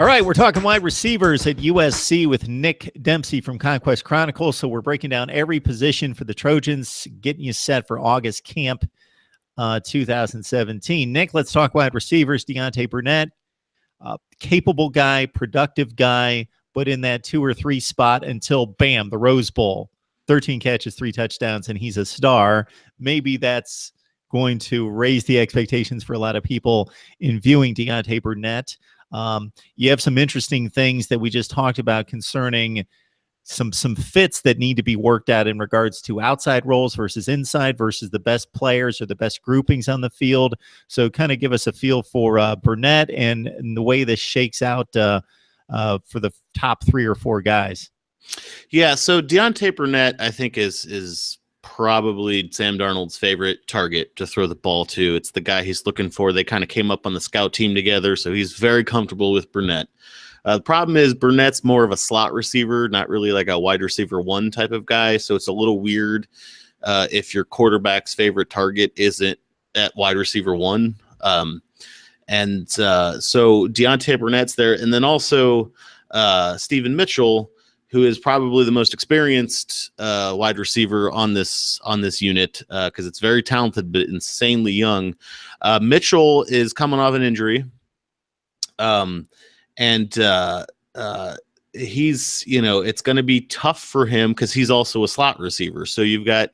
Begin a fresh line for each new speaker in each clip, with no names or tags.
All right, we're talking wide receivers at USC with Nick Dempsey from Conquest Chronicles. So we're breaking down every position for the Trojans, getting you set for August camp 2017. Nick, let's talk wide receivers. Deontay Burnett, capable guy, productive guy, but in that 2 or 3 spot until, bam, the Rose Bowl. 13 catches, 3 touchdowns, and he's a star. Maybe that's going to raise the expectations for a lot of people in viewing Deontay Burnett. You have some interesting things that we just talked about concerning some fits that need to be worked out in regards to outside roles versus inside versus the best players or the best groupings on the field. So kind of give us a feel for Burnett and the way this shakes out for the top 3 or 4 guys.
Yeah, so Deontay Burnett, I think, is probably Sam Darnold's favorite target to throw the ball to. It's the guy he's looking for. They kind of came up on the scout team together, so he's very comfortable with Burnett. The problem is Burnett's more of a slot receiver, not really like a wide receiver 1 type of guy, so it's a little weird if your quarterback's favorite target isn't at wide receiver 1. So Deontay Burnett's there, and then also Stephen Mitchell, who is probably the most experienced wide receiver on this unit because it's very talented but insanely young. Mitchell is coming off an injury, and he's, it's going to be tough for him because he's also a slot receiver. So you've got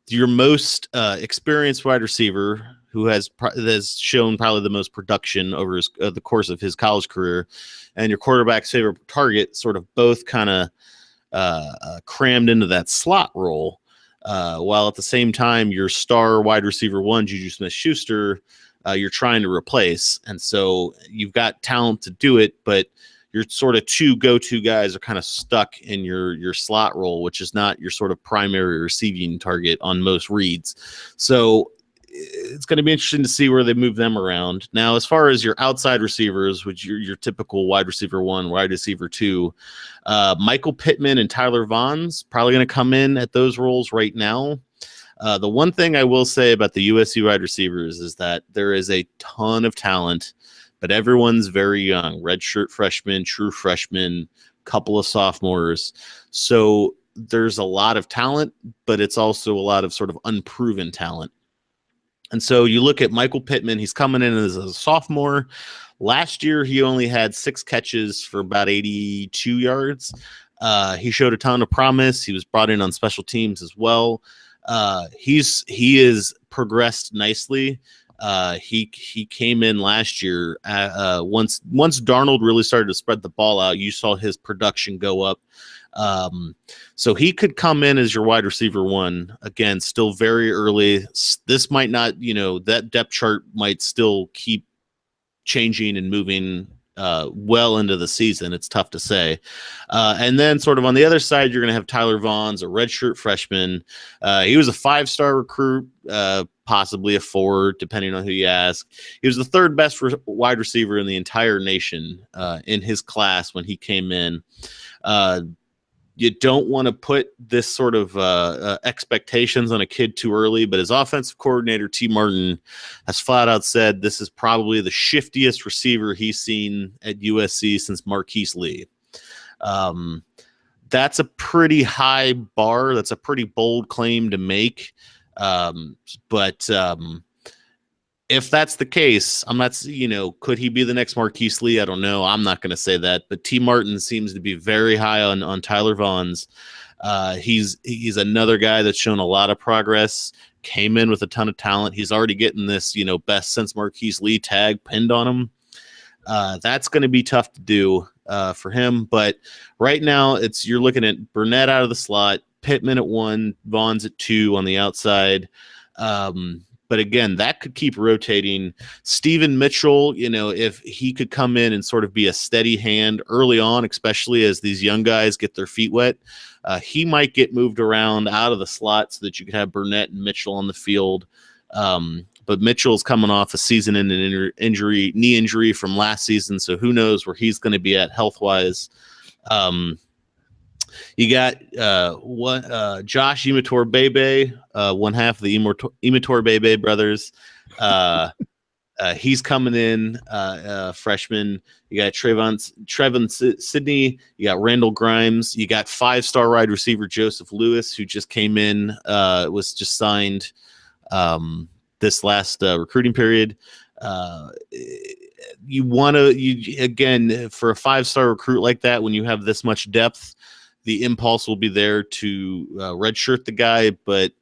your most experienced wide receiver who has shown probably the most production over the course of his college career, and your quarterback's favorite target, sort of both kind of crammed into that slot role, while at the same time your star wide receiver 1, Juju Smith-Schuster, you're trying to replace. And so you've got talent to do it, but your sort of 2 go-to guys are kind of stuck in your slot role, which is not your sort of primary receiving target on most reads. So it's going to be interesting to see where they move them around. Now, as far as your outside receivers, which your typical wide receiver 1, wide receiver 2, Michael Pittman and Tyler Vaughn's probably going to come in at those roles right now. The one thing I will say about the USC wide receivers is that there is a ton of talent, but everyone's very young. Redshirt freshmen, true freshmen, couple of sophomores. So there's a lot of talent, but it's also a lot of sort of unproven talent. And so you look at Michael Pittman, he's coming in as a sophomore. Last year, he only had 6 catches for about 82 yards. He showed a ton of promise. He was brought in on special teams as well. He is progressed nicely. He came in last year. Once Darnold really started to spread the ball out, you saw his production go up. So he could come in as your wide receiver 1. Again, still very early. This might not, that depth chart might still keep changing and moving well into the season. It's tough to say. And then sort of on the other side, you're going to have Tyler Vaughn's, a redshirt freshman. He was a 5-star recruit, possibly a 4, depending on who you ask. He was the 3rd best wide receiver in the entire nation in his class when he came in. You don't want to put this sort of expectations on a kid too early, but his offensive coordinator, T. Martin, has flat out said this is probably the shiftiest receiver he's seen at USC since Marquise Lee. That's a pretty high bar. That's a pretty bold claim to make. But if that's the case, I'm not, could he be the next Marquise Lee? I don't know. I'm not going to say that, but T. Martin seems to be very high on Tyler Vaughn's. He's another guy that's shown a lot of progress, came in with a ton of talent. He's already getting this, best since Marquise Lee tag pinned on him. That's going to be tough to do for him. But right now you're looking at Burnett out of the slot, Pittman at 1, Vaughn's at 2 on the outside. But again, that could keep rotating. Stephen Mitchell, if he could come in and sort of be a steady hand early on, especially as these young guys get their feet wet, he might get moved around out of the slot so that you could have Burnett and Mitchell on the field. But Mitchell's coming off a season-ending knee injury from last season, so who knows where he's going to be at health-wise. You got Josh Imatorbhebhe, one half of the Imatorbhebhe brothers. He's coming in, freshman. You got Trevon Sidney. You got Randall Grimes. You got 5-star wide receiver Joseph Lewis, who just came in, was just signed this last recruiting period. You want to, again, for a 5-star recruit like that, when you have this much depth, the impulse will be there to redshirt the guy, but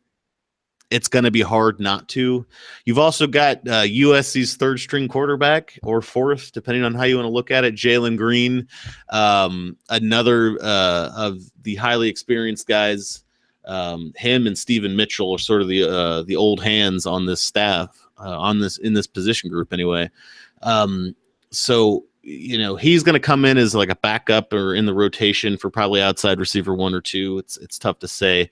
it's going to be hard not to. You've also got USC's third-string quarterback, or fourth, depending on how you want to look at it, Jalen Green, another of the highly experienced guys. Him and Stephen Mitchell are sort of the old hands on this staff, in this position group anyway. So he's going to come in as like a backup or in the rotation for probably outside receiver 1 or 2. It's tough to say.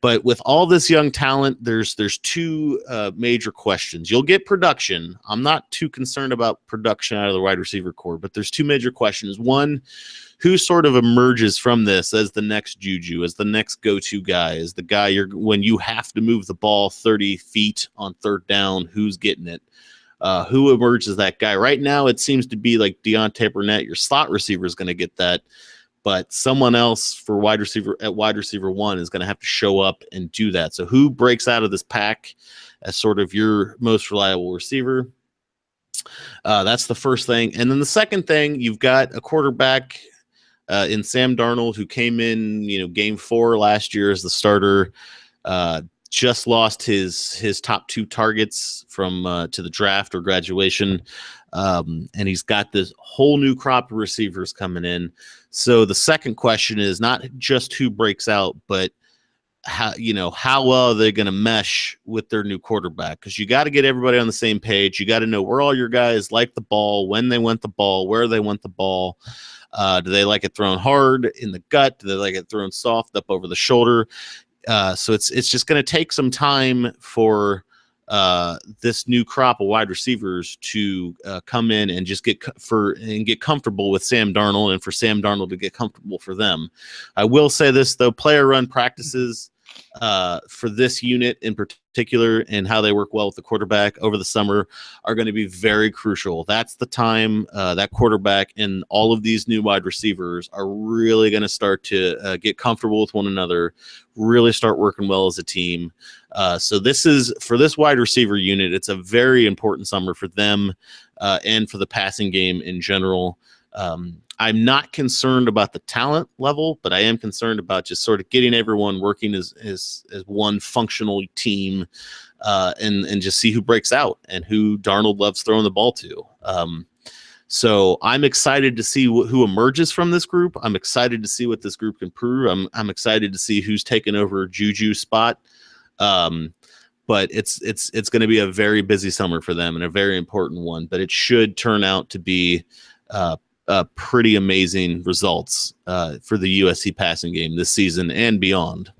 But with all this young talent, there's two major questions. You'll get production. I'm not too concerned about production out of the wide receiver core, but there's two major questions. One, who sort of emerges from this as the next Juju, as the next go-to guy, as the guy when you have to move the ball 30 feet on third down, who's getting it? Who emerges as that guy? Right now, it seems to be like Deontay Burnett, your slot receiver, is going to get that. But someone else for wide receiver 1 is going to have to show up and do that. So who breaks out of this pack as sort of your most reliable receiver? That's the first thing. And then the second thing, you've got a quarterback in Sam Darnold, who came in, game 4 last year as the starter, just lost his top 2 targets from to the draft or graduation. And he's got this whole new crop of receivers coming in. So the second question is not just who breaks out, but how well are they going to mesh with their new quarterback? Because you got to get everybody on the same page. You got to know where all your guys like the ball, when they want the ball, where they want the ball. Do they like it thrown hard in the gut? Do they like it thrown soft up over the shoulder? So it's just going to take some time for this new crop of wide receivers to come in and just get comfortable with Sam Darnold, and for Sam Darnold to get comfortable for them. I will say this though: player run practices for this unit in particular, and how they work well with the quarterback over the summer, are going to be very crucial. That's the time that quarterback and all of these new wide receivers are really going to start to get comfortable with one another, really start working well as a team. So this is, for this wide receiver unit, it's a very important summer for them and for the passing game in general. I'm not concerned about the talent level, but I am concerned about just sort of getting everyone working as one functional team, and just see who breaks out and who Darnold loves throwing the ball to. So I'm excited to see who emerges from this group. I'm excited to see what this group can prove. I'm excited to see who's taken over Juju's spot. But it's going to be a very busy summer for them and a very important one. But it should turn out to be pretty amazing results for the USC passing game this season and beyond.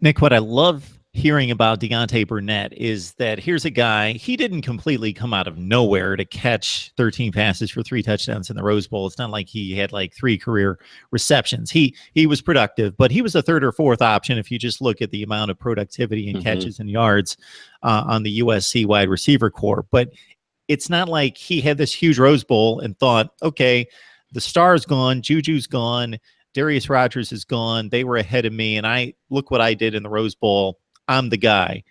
Nick, what I love hearing about Deontay Burnett is that here's a guy, he didn't completely come out of nowhere to catch 13 passes for 3 touchdowns in the Rose Bowl. It's not like he had like 3 career receptions. He was productive, but he was a 3rd or 4th option if you just look at the amount of productivity and catches and yards on the USC wide receiver core. But it's not like he had this huge Rose Bowl and thought, okay, the star's gone, Juju's gone, Darius Rogers is gone, they were ahead of me, and look what I did in the Rose Bowl. I'm the guy.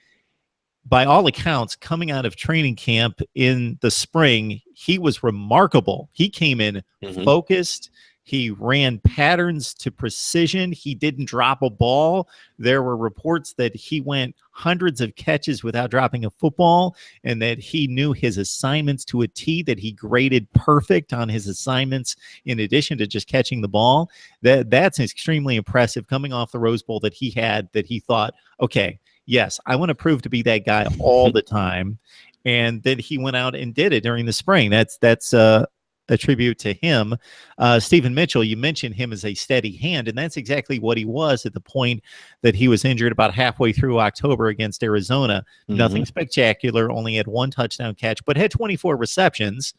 By all accounts, coming out of training camp in the spring, he was remarkable. He came in focused. He ran patterns to precision. He didn't drop a ball. There were reports that he went hundreds of catches without dropping a football, and that he knew his assignments to a T, that he graded perfect on his assignments in addition to just catching the ball. That's extremely impressive coming off the Rose Bowl that he had, that he thought, okay, yes, I want to prove to be that guy all the time. And that he went out and did it during the spring. That's a tribute to him. Stephen Mitchell, you mentioned him as a steady hand, and that's exactly what he was at the point that he was injured about halfway through October against Arizona. Nothing spectacular, only had 1 touchdown catch, but had 24 receptions.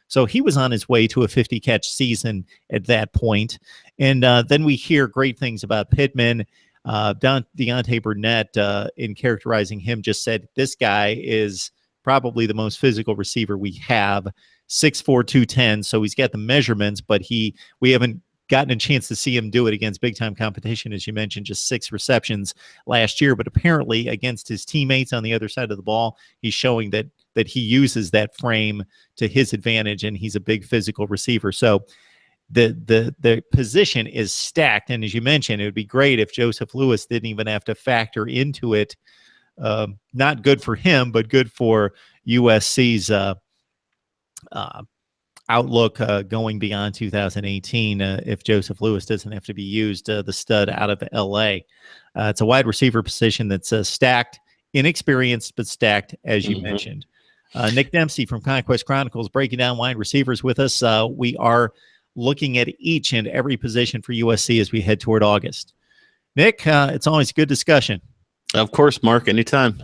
So he was on his way to a 50-catch season at that point. And then we hear great things about Pittman. Deontay Burnett, in characterizing him, just said, this guy is probably the most physical receiver we have, 6'4", 210. So he's got the measurements, but we haven't gotten a chance to see him do it against big-time competition. As you mentioned, just 6 receptions last year, but apparently against his teammates on the other side of the ball, he's showing that he uses that frame to his advantage, and he's a big physical receiver. So the position is stacked, and as you mentioned, it would be great if Joseph Lewis didn't even have to factor into it. Not good for him, but good for USC's outlook going beyond 2018 if Joseph Lewis doesn't have to be used, the stud out of LA. It's a wide receiver position that's stacked, inexperienced, but stacked, as you mentioned. Nick Dempsey from Conquest Chronicles breaking down wide receivers with us. We are looking at each and every position for USC as we head toward August. Nick, it's always a good discussion.
Of course, Mark, anytime.